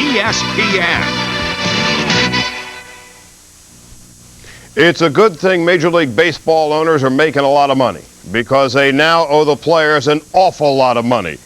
ESPN. It's a good thing Major League Baseball owners are making a lot of money because they now owe the players an awful lot of money.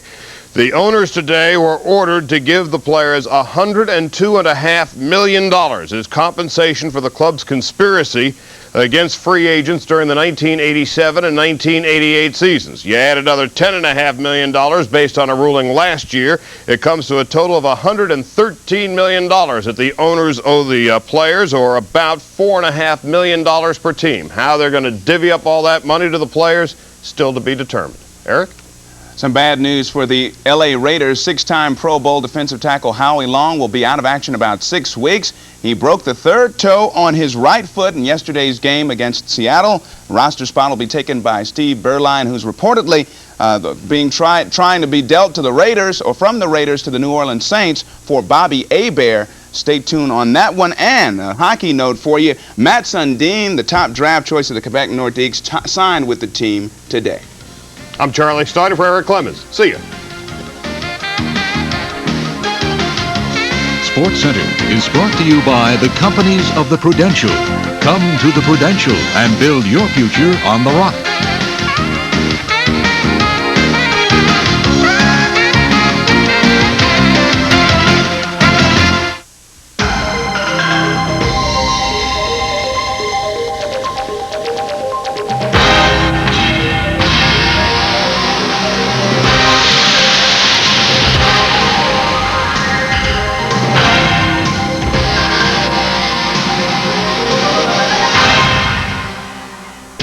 The owners today were ordered to give the players $102.5 million as compensation for the club's conspiracy against free agents during the 1987 and 1988 seasons. You add another $10.5 million based on a ruling last year. It comes to a total of $113 million that the owners owe the players, or about $4.5 million per team. How they're going to divvy up all that money to the players, still to be determined. Eric? Some bad news for the L.A. Raiders. Six-time Pro Bowl defensive tackle Howie Long will be out of action about 6 weeks. He broke the third toe on his right foot in yesterday's game against Seattle. The roster spot will be taken by Steve Berline, who's reportedly trying to be dealt to the Raiders, or from the Raiders to the New Orleans Saints, for Bobby Hebert. Stay tuned on that one. And a hockey note for you, Matt Sundin, the top draft choice of the Quebec Nordiques, signed with the team today. I'm Charlie Steiner for Eric Clemens. See you. Sports Center is brought to you by the companies of the Prudential. Come to the Prudential and build your future on the rock.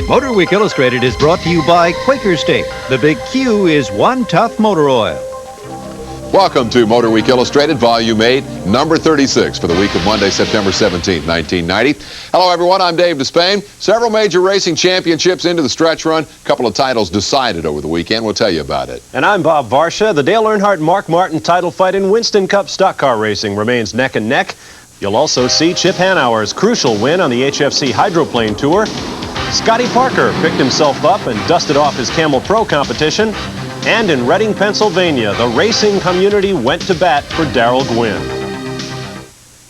Motorweek Illustrated is brought to you by Quaker State. The big Q is one tough motor oil. Welcome to Motorweek Illustrated, Volume 8, number 36 for the week of Monday, September 17, 1990. Hello, everyone. I'm Dave Despain. Several major racing championships into the stretch run. A couple of titles decided over the weekend. We'll tell you about it. And I'm Bob Varsha. The Dale Earnhardt-Mark Martin title fight in Winston Cup stock car racing remains neck and neck. You'll also see Chip Hanauer's crucial win on the HFC Hydroplane Tour. Scotty Parker picked himself up and dusted off his Camel Pro competition. And in Reading, Pennsylvania, the racing community went to bat for Darrell Gwynn.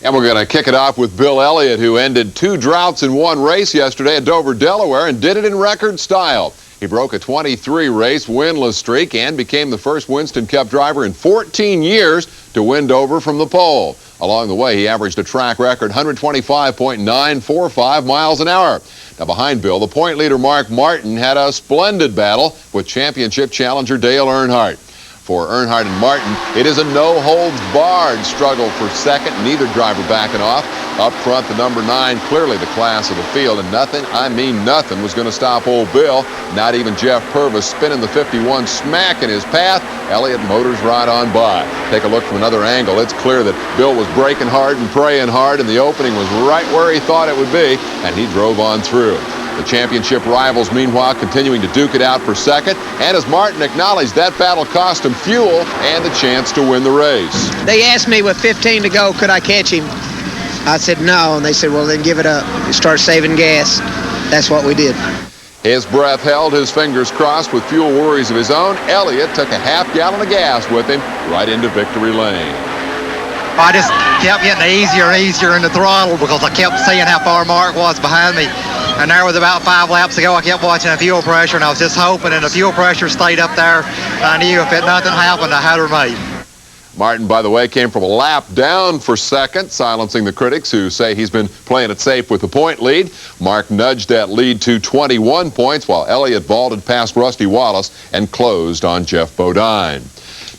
And we're going to kick it off with Bill Elliott, who ended 2 droughts in 1 race yesterday at Dover, Delaware, and did it in record style. He broke a 23-race winless streak and became the first Winston Cup driver in 14 years to win Dover from the pole. Along the way, he averaged a track record 125.945 miles an hour. Now, behind Bill, the point leader Mark Martin had a splendid battle with championship challenger Dale Earnhardt. For Earnhardt and Martin, it is a no-holds-barred struggle for second, neither driver backing off. Up front, the number 9, clearly the class of the field, and nothing, I mean nothing, was going to stop old Bill. Not even Jeff Purvis spinning the 51 smack in his path. Elliott motors right on by. Take a look from another angle. It's clear that Bill was braking hard and praying hard, and the opening was right where he thought it would be, and he drove on through. The championship rivals, meanwhile, continuing to duke it out for second. And as Martin acknowledged, that battle cost him fuel and the chance to win the race. They asked me with 15 to go, could I catch him? I said no, and they said, well, then give it up. Start saving gas. That's what we did. His breath held, his fingers crossed with fuel worries of his own. Elliott took a half gallon of gas with him right into victory lane. I just kept getting easier and easier in the throttle because I kept seeing how far Mark was behind me. And there was about 5 laps ago, I kept watching the fuel pressure, and I was just hoping, and the fuel pressure stayed up there. I knew if nothing happened, I had her made. Martin, by the way, came from a lap down for second, silencing the critics who say he's been playing it safe with the point lead. Mark nudged that lead to 21 points, while Elliott vaulted past Rusty Wallace and closed on Jeff Bodine.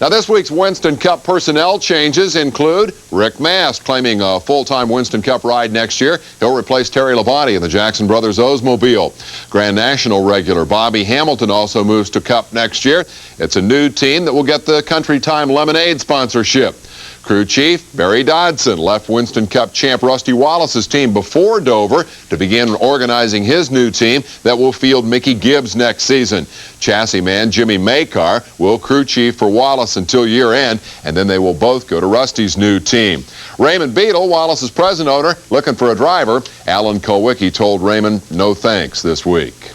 Now, this week's Winston Cup personnel changes include Rick Mast claiming a full-time Winston Cup ride next year. He'll replace Terry Labonte in the Jackson Brothers Oldsmobile. Grand National regular Bobby Hamilton also moves to Cup next year. It's a new team that will get the Country Time Lemonade sponsorship. Crew chief Barry Dodson left Winston Cup champ Rusty Wallace's team before Dover to begin organizing his new team that will field Mickey Gibbs next season. Chassis man Jimmy Makar will crew chief for Wallace until year end, and then they will both go to Rusty's new team. Raymond Beadle, Wallace's present owner, looking for a driver. Alan Kulwicki told Raymond no thanks this week.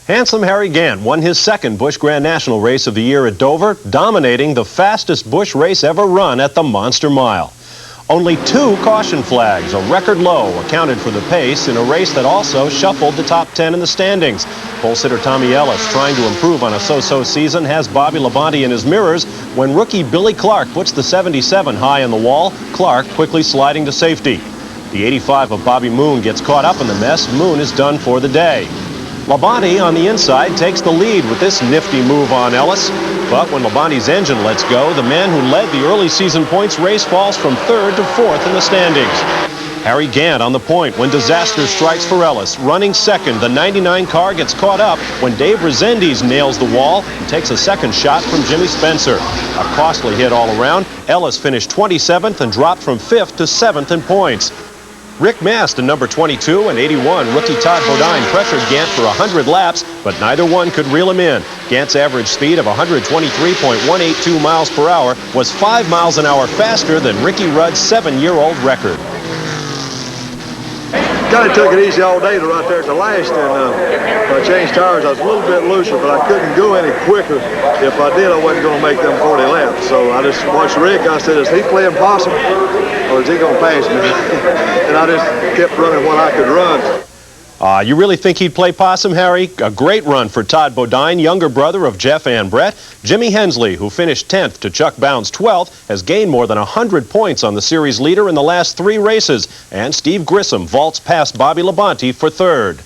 Handsome Harry Gant won his second Busch Grand National race of the year at Dover, dominating the fastest Busch race ever run at the Monster Mile. Only 2 caution flags, a record low, accounted for the pace in a race that also shuffled the top 10 in the standings. Pole sitter Tommy Ellis, trying to improve on a so-so season, has Bobby Labonte in his mirrors when rookie Billy Clark puts the 77 high on the wall, Clark quickly sliding to safety. The 85 of Bobby Moon gets caught up in the mess. Moon is done for the day. Labonte on the inside takes the lead with this nifty move on Ellis. But when Labonte's engine lets go, the man who led the early season points race falls from 3rd to 4th in the standings. Harry Gant on the point when disaster strikes for Ellis. Running second, the 99 car gets caught up when Dave Rezendes nails the wall and takes a second shot from Jimmy Spencer. A costly hit all around. Ellis finished 27th and dropped from 5th to 7th in points. Rick Mast in number 22 and 81, rookie Todd Bodine pressured Gant for 100 laps, but neither one could reel him in. Gant's average speed of 123.182 miles per hour was 5 miles an hour faster than Ricky Rudd's 7-year-old record. Kind of took it easy all day right there at the last, and when I changed tires, I was a little bit looser, but I couldn't go any quicker. If I did, I wasn't going to make them 40 laps. So I just watched Rick. I said, is he playing possum, or is he going to pass me? And I just kept running what I could run. You really think he'd play possum, Harry? A great run for Todd Bodine, younger brother of Jeff and Brett. Jimmy Hensley, who finished 10th to Chuck Bound's 12th, has gained more than 100 points on the series leader in the last 3 races. And Steve Grissom vaults past Bobby Labonte for 3rd.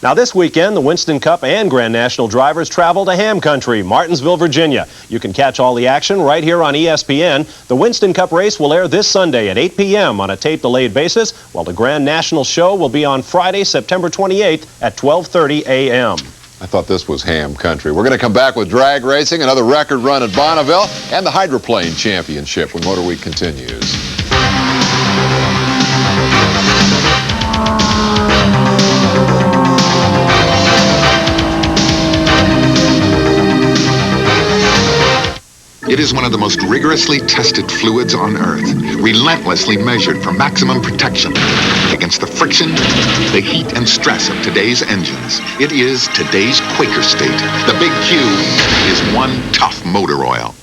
Now this weekend, the Winston Cup and Grand National drivers travel to Ham Country, Martinsville, Virginia. You can catch all the action right here on ESPN. The Winston Cup race will air this Sunday at 8 p.m. on a tape-delayed basis, while the Grand National show will be on Friday, September 28th at 12:30 a.m. I thought this was Ham Country. We're going to come back with drag racing, another record run at Bonneville, and the Hydroplane Championship when Motorweek continues. It is one of the most rigorously tested fluids on Earth, relentlessly measured for maximum protection against the friction, the heat, and stress of today's engines. It is today's Quaker State. The Big Q is one tough motor oil.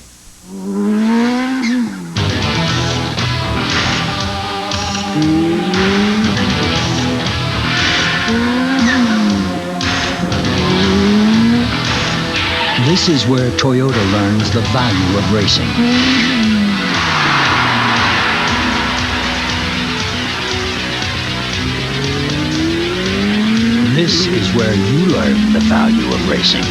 This is where Toyota learns the value of racing. This is where you learn the value of racing.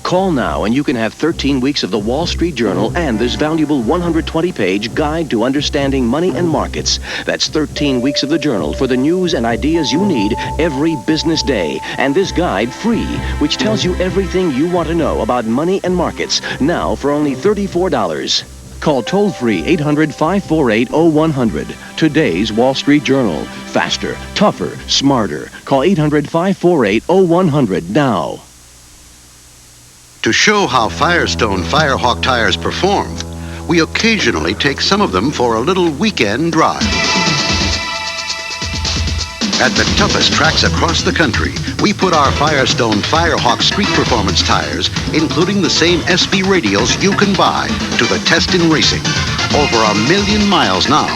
Call now and you can have 13 weeks of the Wall Street Journal and this valuable 120-page guide to understanding money and markets. That's 13 weeks of the Journal for the news and ideas you need every business day. And this guide free, which tells you everything you want to know about money and markets, now for only $34. Call toll-free 800-548-0100. Today's Wall Street Journal. Faster, tougher, smarter. Call 800-548-0100 now. To show how Firestone Firehawk tires perform, we occasionally take some of them for a little weekend drive. At the toughest tracks across the country, we put our Firestone Firehawk street performance tires, including the same SB radials you can buy, to the test in racing. Over 1 million miles now,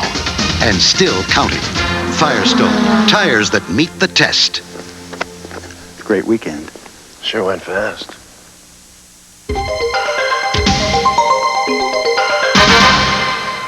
and still counting. Firestone, tires that meet the test. Great weekend. Sure went fast.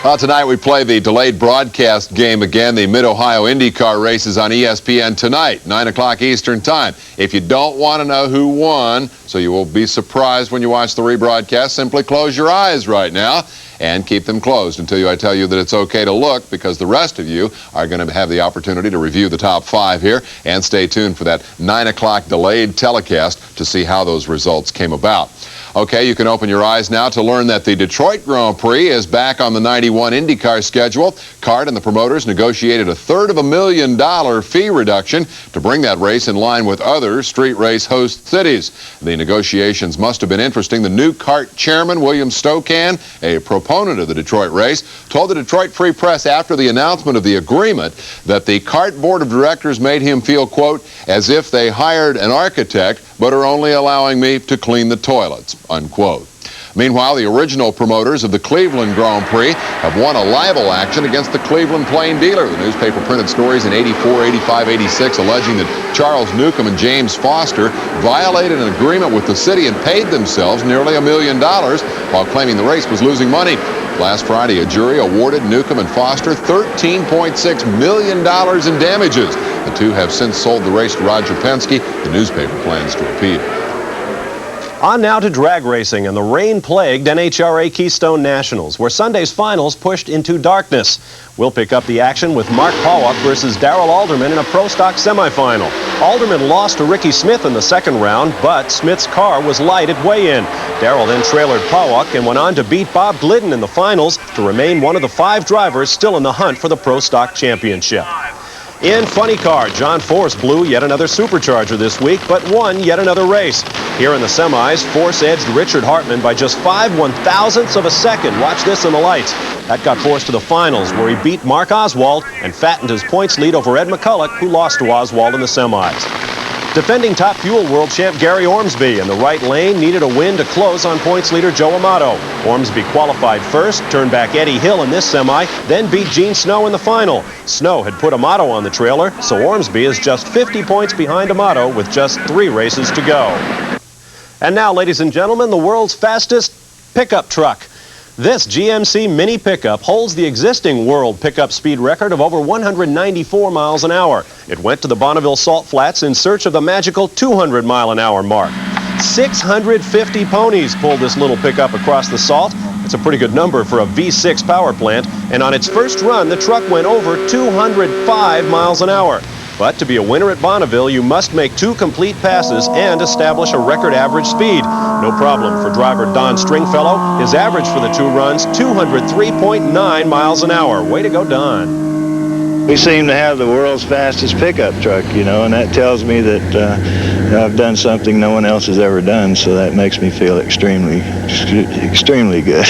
Well, tonight we play the delayed broadcast game again. The Mid-Ohio IndyCar races on ESPN tonight, 9 o'clock Eastern Time. If you don't want to know who won, so you will be surprised when you watch the rebroadcast, simply close your eyes right now and keep them closed until I tell you that it's okay to look, because the rest of you are going to have the opportunity to review the top 5 here, and stay tuned for that 9 o'clock delayed telecast to see how those results came about. Okay, you can open your eyes now to learn that the Detroit Grand Prix is back on the 91 IndyCar schedule. CART and the promoters negotiated a $350,000 fee reduction to bring that race in line with other street race host cities. The negotiations must have been interesting. The new CART chairman, William Stokan, a proponent of the Detroit race, told the Detroit Free Press after the announcement of the agreement that the CART board of directors made him feel, quote, as if they hired an architect but are only allowing me to clean the toilets, unquote. Meanwhile, the original promoters of the Cleveland Grand Prix have won a libel action against the Cleveland Plain Dealer. The newspaper printed stories in 84, 85, 86 alleging that Charles Newcomb and James Foster violated an agreement with the city and paid themselves nearly $1 million while claiming the race was losing money. Last Friday, a jury awarded Newcomb and Foster $13.6 million in damages. The two have since sold the race to Roger Penske. The newspaper plans to appeal. On now to drag racing and the rain-plagued NHRA Keystone Nationals, where Sunday's finals pushed into darkness. We'll pick up the action with Mark Pawuk versus Darrell Alderman in a Pro Stock semifinal. Alderman lost to Ricky Smith in the second round, but Smith's car was light at weigh-in. Darrell then trailered Pawuk and went on to beat Bob Glidden in the finals to remain one of the 5 drivers still in the hunt for the Pro Stock championship. In funny car, John Force blew yet another supercharger this week, but won yet another race. Here in the semis, Force edged Richard Hartman by just 5/1000ths of a second. Watch this in the lights. That got Force to the finals, where he beat Mark Oswald and fattened his points lead over Ed McCulloch, who lost to Oswald in the semis. Defending Top Fuel World Champ Gary Ormsby in the right lane needed a win to close on points leader Joe Amato. Ormsby qualified first, turned back Eddie Hill in this semi, then beat Gene Snow in the final. Snow had put Amato on the trailer, so Ormsby is just 50 points behind Amato with just 3 races to go. And now, ladies and gentlemen, the world's fastest pickup truck. This GMC Mini pickup holds the existing world pickup speed record of over 194 miles an hour. It went to the Bonneville Salt Flats in search of the magical 200-mile-an-hour mark. 650 ponies pulled this little pickup across the salt. It's a pretty good number for a V6 power plant. And on its first run, the truck went over 205 miles an hour. But to be a winner at Bonneville, you must make 2 complete passes and establish a record average speed. No problem for driver Don Stringfellow. His average for the 2 runs, 203.9 miles an hour. Way to go, Don. We seem to have the world's fastest pickup truck, you know, and that tells me that I've done something no one else has ever done, so that makes me feel extremely good.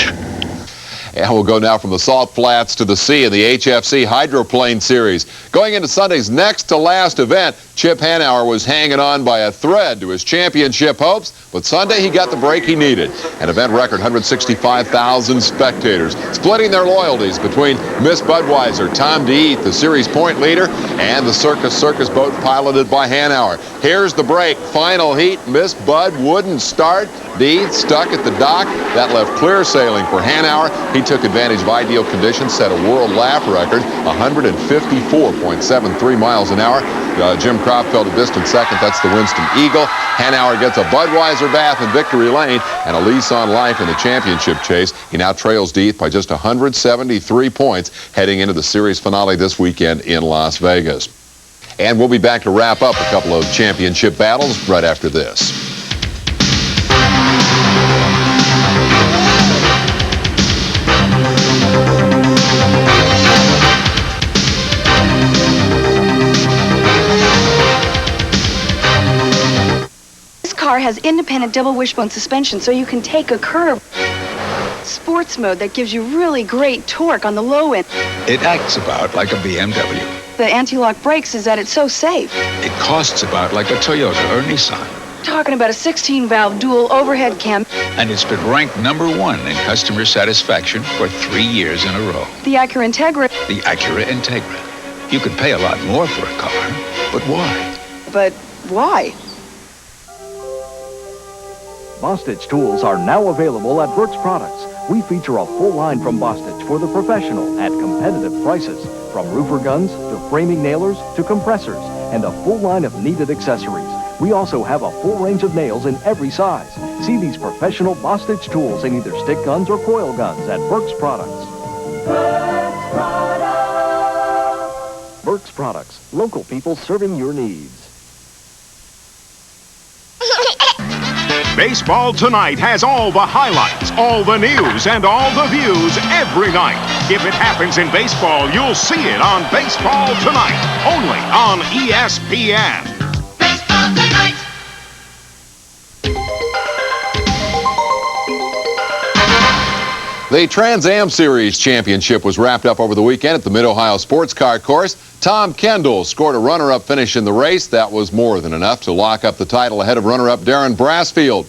And we'll go now from the Salt Flats to the sea in the HFC Hydroplane Series. Going into Sunday's next to last event, Chip Hanauer was hanging on by a thread to his championship hopes, but Sunday he got the break he needed. An event record 165,000 spectators, splitting their loyalties between Miss Budweiser, Tom DeEath, the series point leader, and the Circus boat piloted by Hanauer. Here's the break. Final heat. Miss Bud wouldn't start. DeEath stuck at the dock. That left clear sailing for Hanauer. He took advantage of ideal conditions, set a world lap record, 154.73 miles an hour. Jim Cropfeld a distant second. That's the Winston Eagle. Hanauer gets a Budweiser bath in victory lane and a lease on life in the championship chase. He now trails DeEath by just 173 points heading into the series finale this weekend in Las Vegas. And we'll be back to wrap up a couple of championship battles right after this. This car has independent double wishbone suspension, so you can take a curve. Sports mode that gives you really great torque on the low end. It acts about like a BMW. The anti-lock brakes is that it's so safe. It costs about like a Toyota or Nissan. Talking about a 16-valve dual overhead cam. And it's been ranked #1 in customer satisfaction for 3 years in a row. The Acura Integra. The Acura Integra. You could pay a lot more for a car, but why? But why? Bostitch tools are now available at Burke's Products. We feature a full line from Bostitch for the professional at competitive prices. From roofer guns to framing nailers to compressors and a full line of needed accessories. We also have a full range of nails in every size. See these professional Bostitch tools in either stick guns or coil guns at Burke's Products. Burke's Products. Burke's Products. Local people serving your needs. Baseball Tonight has all the highlights, all the news, and all the views every night. If it happens in baseball, you'll see it on Baseball Tonight, only on ESPN. Baseball Tonight. The Trans Am Series championship was wrapped up over the weekend at the Mid-Ohio Sports Car Course. Tom Kendall scored a runner-up finish in the race. That was more than enough to lock up the title ahead of runner-up Darren Brassfield.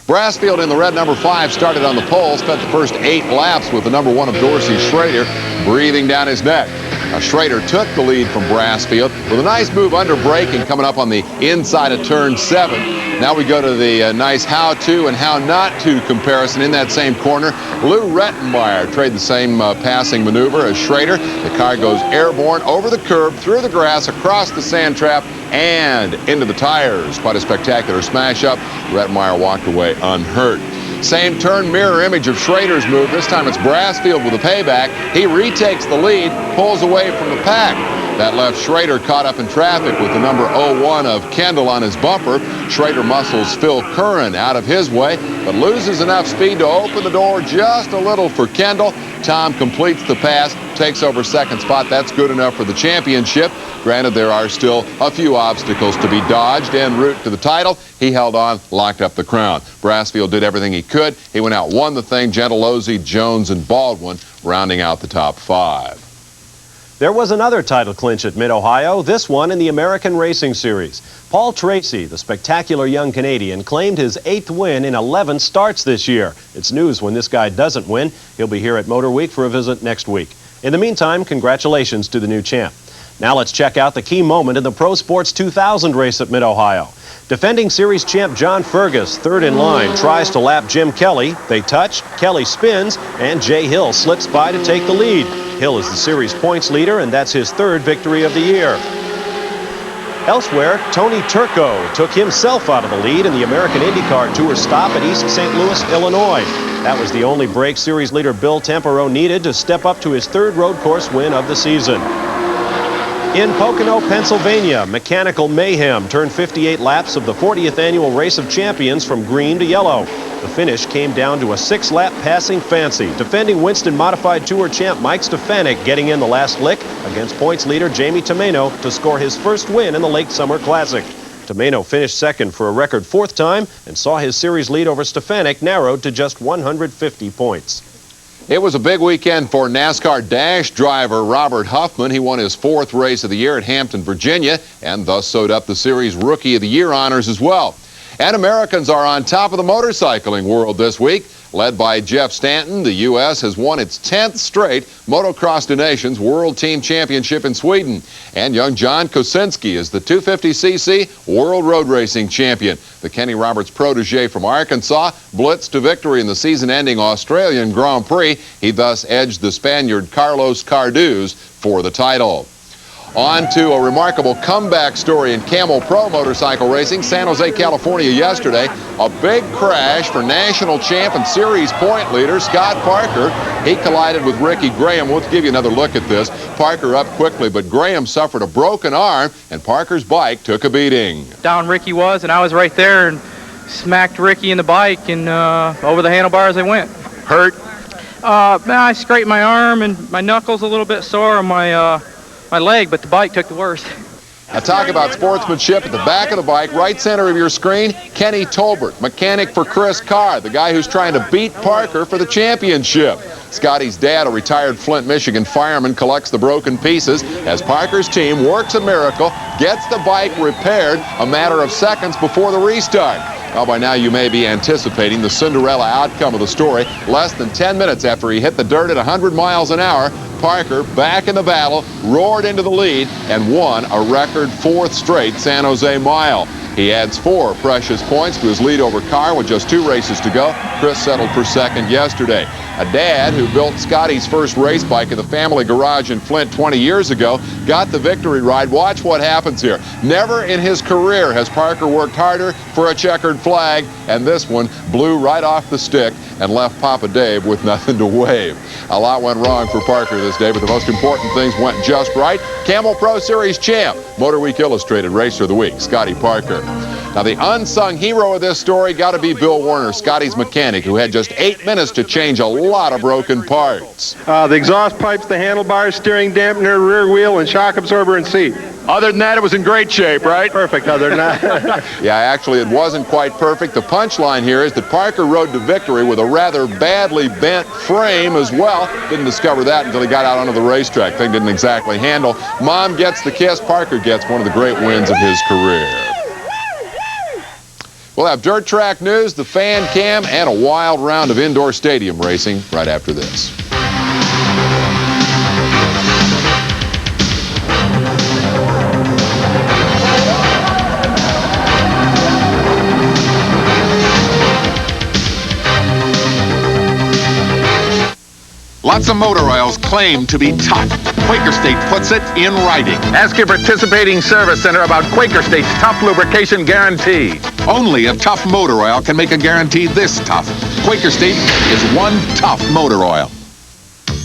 Brassfield in the red number 5 started on the pole, spent the first 8 laps with the number 1 of Dorsey Schrader breathing down his neck. Now, Schrader took the lead from Brassfield with a nice move under braking coming up on the inside of turn 7. Now we go to the nice how-to and how-not-to comparison in that same corner. Lou Rettenmeyer tried the same passing maneuver as Schrader. The car goes airborne over the curb, through the grass, across the sand trap, and into the tires. Quite a spectacular smash-up. Rettenmeyer walked away unhurt. Same turn, mirror image of Schrader's move. This time it's Brassfield with a payback. He retakes the lead, pulls away from the pack. That left Schrader caught up in traffic with the number 01 of Kendall on his bumper. Schrader muscles Phil Curran out of his way, but loses enough speed to open the door just a little for Kendall. Tom completes the pass, takes over second spot. That's good enough for the championship. Granted, there are still a few obstacles to be dodged en route to the title. He held on, locked up the crown. Brassfield did everything he could. He went out, won the thing. Gentilozzi, Jones, and Baldwin rounding out the top 5. There was another title clinch at Mid-Ohio, this one in the American Racing Series. Paul Tracy, the spectacular young Canadian, claimed his 8th win in 11 starts this year. It's news when this guy doesn't win. He'll be here at Motorweek for a visit next week. In the meantime, congratulations to the new champ. Now let's check out the key moment in the Pro Sports 2000 race at Mid-Ohio. Defending series champ John Fergus, third in line, tries to lap Jim Kelly. They touch, Kelly spins, and Jay Hill slips by to take the lead. Hill is the series points leader, and that's his 3rd victory of the year. Elsewhere, Tony Turco took himself out of the lead in the American IndyCar Tour stop at East St. Louis, Illinois. That was the only break series leader Bill Tempero needed to step up to his 3rd road course win of the season. In Pocono, Pennsylvania, Mechanical Mayhem turned 58 laps of the 40th annual Race of Champions from green to yellow. The finish came down to a 6-lap passing fancy. Defending Winston Modified Tour champ Mike Stefanik getting in the last lick against points leader Jamie Tomeno to score his first win in the Late Summer Classic. Tomeno finished second for a record 4th time and saw his series lead over Stefanik narrowed to just 150 points. It was a big weekend for NASCAR Dash driver Robert Huffman. He won his 4th race of the year at Hampton, Virginia, and thus sewed up the series Rookie of the Year honors as well. And Americans are on top of the motorcycling world this week. Led by Jeff Stanton, the U.S. has won its 10th straight Motocross des Nations World Team Championship in Sweden. And young John Kosinski is the 250cc World Road Racing Champion. The Kenny Roberts protege from Arkansas blitzed to victory in the season-ending Australian Grand Prix. He thus edged the Spaniard Carlos Carduz for the title. On to a remarkable comeback story in Camel Pro motorcycle racing. San Jose, California yesterday. A big crash for national champ and series point leader Scott Parker. He collided with Ricky Graham. We'll give you another look at this. Parker up quickly, but Graham suffered a broken arm, and Parker's bike took a beating. Down Ricky was, and I was right there and smacked Ricky in the bike, and over the handlebars they went. Hurt? I scraped my arm and my knuckles a little bit sore on my leg, but the bike took the worst. Now talk about sportsmanship. At the back of the bike, right center of your screen, Kenny Tolbert, mechanic for Chris Carr, the guy who's trying to beat Parker for the championship. Scotty's dad, a retired Flint, Michigan fireman, collects the broken pieces as Parker's team works a miracle, gets the bike repaired a matter of seconds before the restart. Well, by now you may be anticipating the Cinderella outcome of the story. Less than 10 minutes after he hit the dirt at 100 miles an hour, Parker, back in the battle, roared into the lead and won a record 4th straight San Jose mile. He adds 4 precious points to his lead over Carr with just 2 races to go. Chris settled for second yesterday. A dad who built Scotty's first race bike at the family garage in Flint 20 years ago got the victory ride. Watch what happens here. Never in his career has Parker worked harder for a checkered flag, and this one blew right off the stick and left Papa Dave with nothing to wave. A lot went wrong for Parker this day, but the most important things went just right. Camel Pro Series champ, Motorweek Illustrated Racer of the Week, Scotty Parker. Now, the unsung hero of this story got to be Bill Warner, Scotty's mechanic, who had just 8 minutes to change a lot of broken parts. The exhaust pipes, the handlebars, steering dampener, rear wheel, and shock absorber and seat. Other than that, it was in great shape, right? Perfect, other than that. Yeah, actually, it wasn't quite perfect. The punchline here is that Parker rode to victory with a rather badly bent frame as well. Didn't discover that until he got out onto the racetrack. Thing didn't exactly handle. Mom gets the kiss. Parker gets one of the great wins of his career. We'll have dirt track news, the fan cam, and a wild round of indoor stadium racing right after this. Lots of motor oils claim to be tough. Quaker State puts it in writing. Ask your participating service center about Quaker State's tough lubrication guarantee. Only a tough motor oil can make a guarantee this tough. Quaker State is one tough motor oil.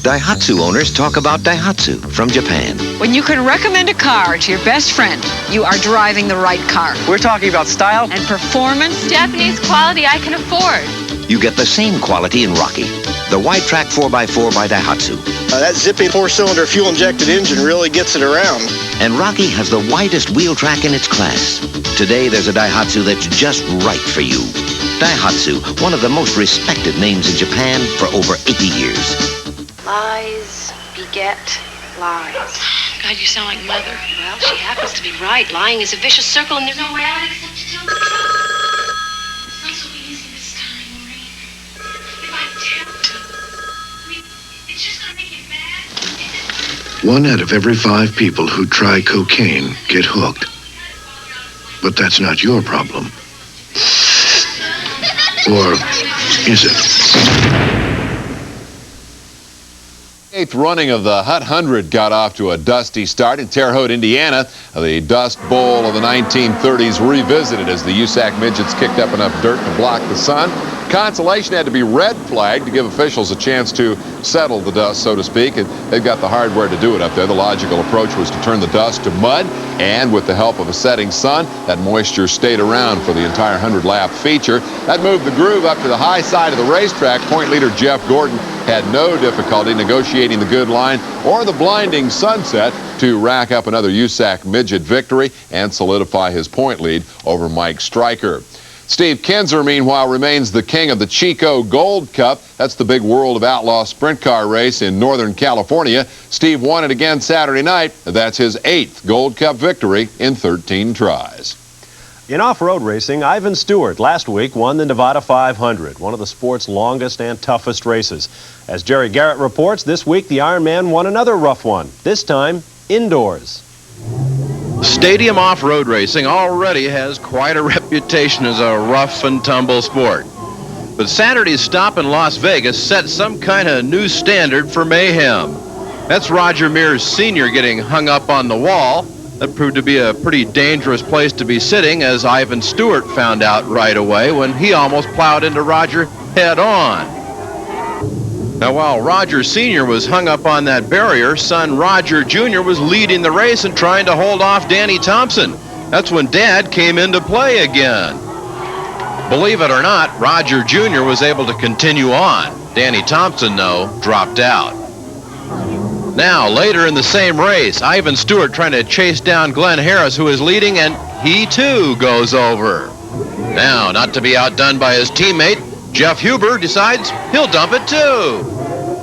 Daihatsu owners talk about Daihatsu from Japan. When you can recommend a car to your best friend, you are driving the right car. We're talking about style and performance. Japanese quality I can afford. You get the same quality in Rocky, the wide track 4x4 by Daihatsu. That zippy four-cylinder fuel-injected engine really gets it around. And Rocky has the widest wheel track in its class. Today, there's a Daihatsu that's just right for you. Daihatsu, one of the most respected names in Japan for over 80 years. Lies beget lies. God, you sound like Mother. Well, she happens to be right. Lying is a vicious circle, and there's no way out except to tell the truth. It's not so easy this time, Maureen. If I tell you, it's just gonna make you mad. 1 out of every 5 people who try cocaine get hooked. But that's not your problem. Or is it? 8th running of the Hut 100 got off to a dusty start in Terre Haute, Indiana. The Dust Bowl of the 1930s revisited as the USAC midgets kicked up enough dirt to block the sun. Consolation had to be red flagged to give officials a chance to settle the dust, so to speak, and they've got the hardware to do it up there. The logical approach was to turn the dust to mud, and with the help of a setting sun, that moisture stayed around for the entire 100-lap feature. That moved the groove up to the high side of the racetrack. Point leader Jeff Gordon had no difficulty negotiating the good line or the blinding sunset to rack up another USAC midget victory and solidify his point lead over Mike Stryker. Steve Kinzer, meanwhile, remains the king of the Chico Gold Cup. That's the big World of Outlaw sprint car race in Northern California. Steve won it again Saturday night. That's his 8th Gold Cup victory in 13 tries. In off-road racing, Ivan Stewart last week won the Nevada 500, one of the sport's longest and toughest races. As Jerry Garrett reports, this week the Ironman won another rough one, this time indoors. Stadium off-road racing already has quite a reputation as a rough and tumble sport. But Saturday's stop in Las Vegas set some kind of new standard for mayhem. That's Roger Mears Sr. getting hung up on the wall. That proved to be a pretty dangerous place to be sitting, as Ivan Stewart found out right away when he almost plowed into Roger head on. Now, while Roger Sr. was hung up on that barrier, son Roger Jr. was leading the race and trying to hold off Danny Thompson. That's when Dad came into play again. Believe it or not, Roger Jr. was able to continue on. Danny Thompson, though, dropped out. Now, later in the same race, Ivan Stewart trying to chase down Glenn Harris, who is leading, and he too goes over. Now, not to be outdone by his teammate, Jeff Huber decides he'll dump it too.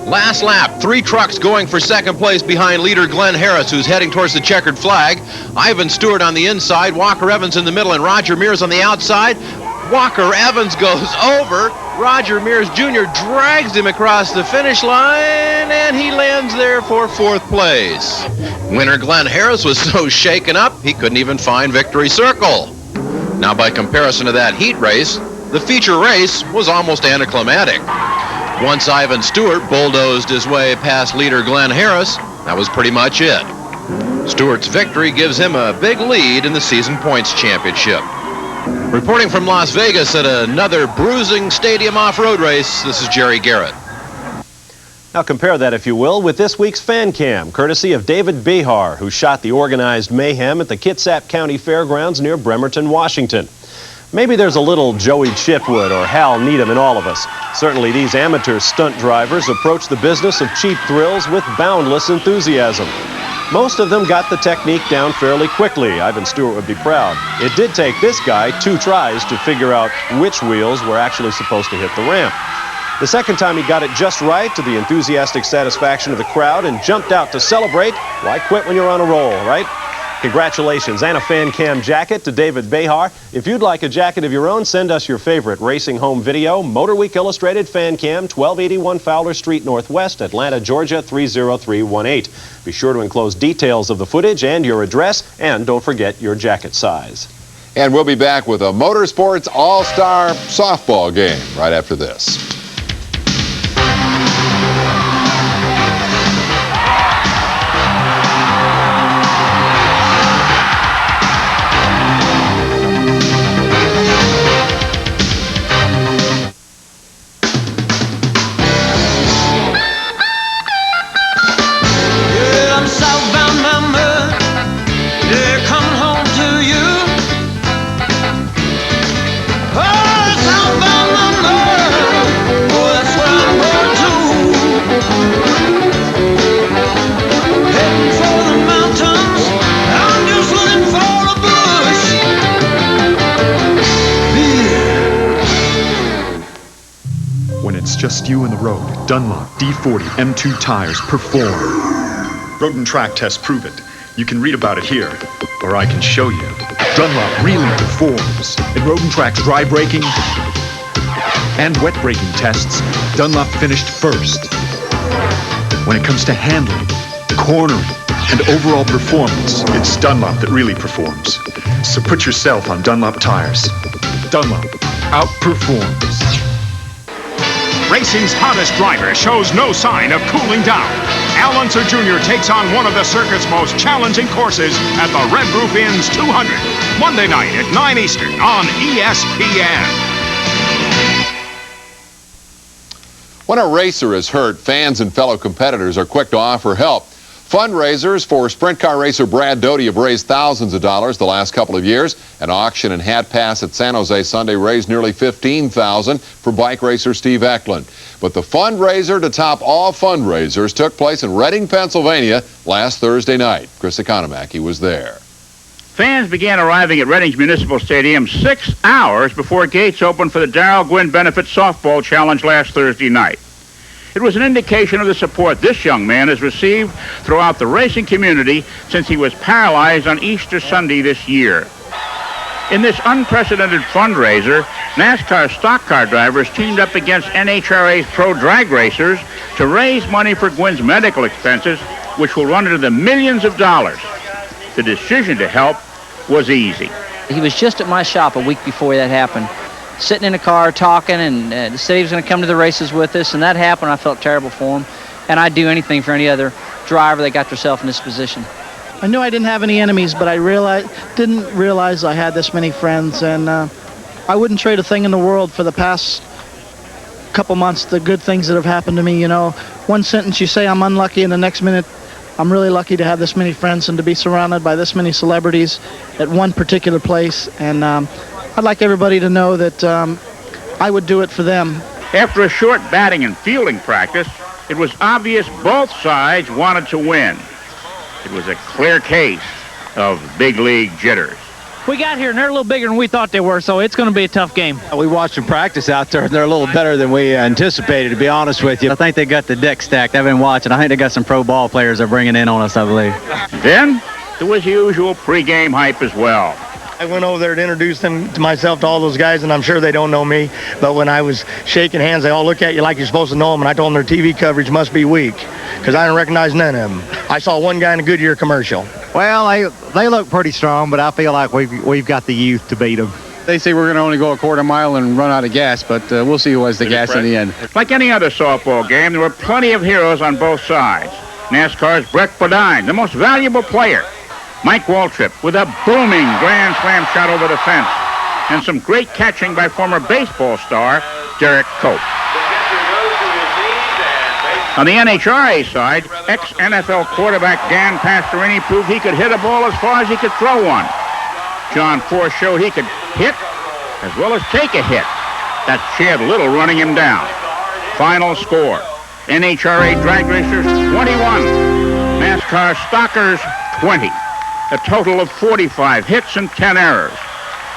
Last lap, 3 trucks going for second place behind leader Glenn Harris, who's heading towards the checkered flag. Ivan Stewart on the inside, Walker Evans in the middle, and Roger Mears on the outside. Walker Evans goes over. Roger Mears Jr. drags him across the finish line, and he lands there for 4th place. Winner Glenn Harris was so shaken up, he couldn't even find Victory Circle. Now, by comparison to that heat race, the feature race was almost anticlimactic. Once Ivan Stewart bulldozed his way past leader Glenn Harris, that was pretty much it. Stewart's victory gives him a big lead in the season points championship. Reporting from Las Vegas at another bruising stadium off-road race, this is Jerry Garrett. Now compare that, if you will, with this week's fan cam, courtesy of David Behar, who shot the organized mayhem at the Kitsap County Fairgrounds near Bremerton, Washington. Maybe there's a little Joey Chitwood or Hal Needham in all of us. Certainly these amateur stunt drivers approach the business of cheap thrills with boundless enthusiasm. Most of them got the technique down fairly quickly. Ivan Stewart would be proud. It did take this guy 2 tries to figure out which wheels were actually supposed to hit the ramp. The second time he got it just right, to the enthusiastic satisfaction of the crowd, and jumped out to celebrate. Why quit when you're on a roll, right? Congratulations, and a fan cam jacket to David Behar. If you'd like a jacket of your own, send us your favorite racing home video. Motorweek Illustrated Fan Cam, 1281 Fowler Street Northwest, Atlanta, Georgia, 30318. Be sure to enclose details of the footage and your address, and don't forget your jacket size. And we'll be back with a Motorsports All-Star softball game right after this. Just you and the road. Dunlop D40 M2 tires perform. Road and track tests prove it. You can read about it here, or I can show you. Dunlop really performs. In road and track's dry braking and wet braking tests, Dunlop finished first. When it comes to handling, cornering, and overall performance, it's Dunlop that really performs. So put yourself on Dunlop tires. Dunlop outperforms. Racing's hottest driver shows no sign of cooling down. Al Unser Jr. takes on one of the circuit's most challenging courses at the Red Roof Inn's 200. Monday night at 9 Eastern on ESPN. When a racer is hurt, fans and fellow competitors are quick to offer help. Fundraisers for sprint car racer Brad Doty have raised thousands of dollars the last couple of years. An auction and hat pass at San Jose Sunday raised nearly $15,000 for bike racer Steve Eklund. But the fundraiser to top all fundraisers took place in Reading, Pennsylvania last Thursday night. Chris Economaki was there. Fans began arriving at Reading's Municipal Stadium 6 hours before gates opened for the Darrell Gwynn Benefit Softball Challenge last Thursday night. It was an indication of the support this young man has received throughout the racing community since he was paralyzed on Easter Sunday this year. In this unprecedented fundraiser, NASCAR stock car drivers teamed up against NHRA's pro drag racers to raise money for Gwynn's medical expenses, which will run into the millions of dollars. The decision to help was easy. He was just at my shop a week before that happened, sitting in the car talking, and said he was going to come to the races with us, and that happened. I felt terrible for him, and I'd do anything for any other driver that got themselves in this position. I knew I didn't have any enemies, but I didn't realize I had this many friends, and I wouldn't trade a thing in the world for the past couple months, the good things that have happened to me. You know, one sentence you say I'm unlucky, and the next minute I'm really lucky to have this many friends and to be surrounded by this many celebrities at one particular place, and I'd like everybody to know that I would do it for them. After a short batting and fielding practice, it was obvious both sides wanted to win. It was a clear case of big league jitters. We got here and they're a little bigger than we thought they were, so it's going to be a tough game. We watched them practice out there, and they're a little better than we anticipated, to be honest with you. I think they got the deck stacked. I've been watching. I think they got some pro ball players they're bringing in on us, I believe. Then there was usual pregame hype as well. I went over there to introduce them to myself to all those guys, and I'm sure they don't know me. But when I was shaking hands, they all look at you like you're supposed to know them, and I told them their TV coverage must be weak because I don't recognize none of them. I saw one guy in a Goodyear commercial. Well, they look pretty strong, but I feel like we've got the youth to beat them. They say we're going to only go a quarter mile and run out of gas, but we'll see who has the gas in the end. Like any other softball game, there were plenty of heroes on both sides. NASCAR's Brett Bodine, the most valuable player. Mike Waltrip with a booming grand slam shot over the fence, and some great catching by former baseball star Derek Cope. On the NHRA side, ex-NFL quarterback Dan Pastorini proved he could hit a ball as far as he could throw one. John Force showed he could hit as well as take a hit. That's Chad Little running him down. Final score, NHRA drag racers 21, NASCAR stockers 20. A total of 45 hits and 10 errors.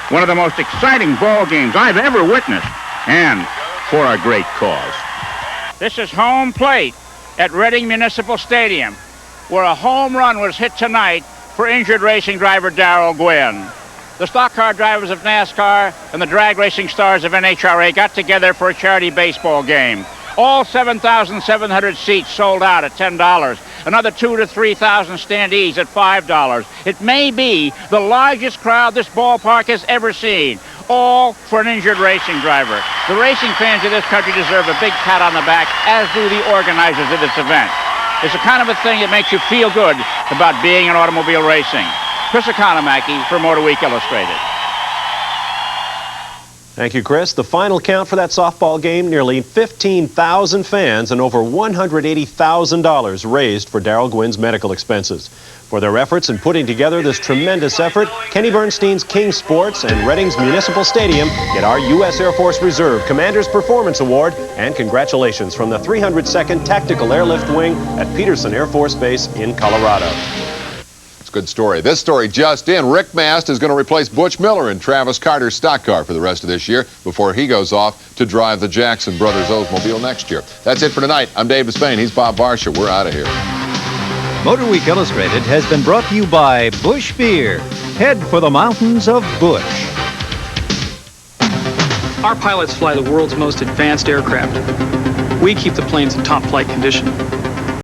One of the most exciting ball games I've ever witnessed, and for a great cause. This is home plate at Reading Municipal Stadium, where a home run was hit tonight for injured racing driver Darrell Gwynn. The stock car drivers of NASCAR and the drag racing stars of NHRA got together for a charity baseball game. All 7,700 seats sold out at $10. Another 2,000 to 3,000 standees at $5. It may be the largest crowd this ballpark has ever seen. All for an injured racing driver. The racing fans of this country deserve a big pat on the back, as do the organizers of this event. It's the kind of a thing that makes you feel good about being in automobile racing. Chris Economaki for Motorweek Illustrated. Thank you, Chris. The final count for that softball game, nearly 15,000 fans and over $180,000 raised for Darrell Gwynn's medical expenses. For their efforts in putting together this tremendous effort, Kenny Bernstein's King Sports and Reading's Municipal Stadium get our U.S. Air Force Reserve Commander's Performance Award and congratulations from the 302nd Tactical Airlift Wing at Peterson Air Force Base in Colorado. Good story. This story just in. Rick Mast is going to replace Butch Miller in Travis Carter's stock car for the rest of this year before he goes off to drive the Jackson Brothers Oldsmobile next year. That's it for tonight. I'm Dave Despain. He's Bob Barsha. We're out of here. Motorweek Illustrated has been brought to you by Busch Beer. Head for the mountains of Busch. Our pilots fly the world's most advanced aircraft. We keep the planes in top flight condition.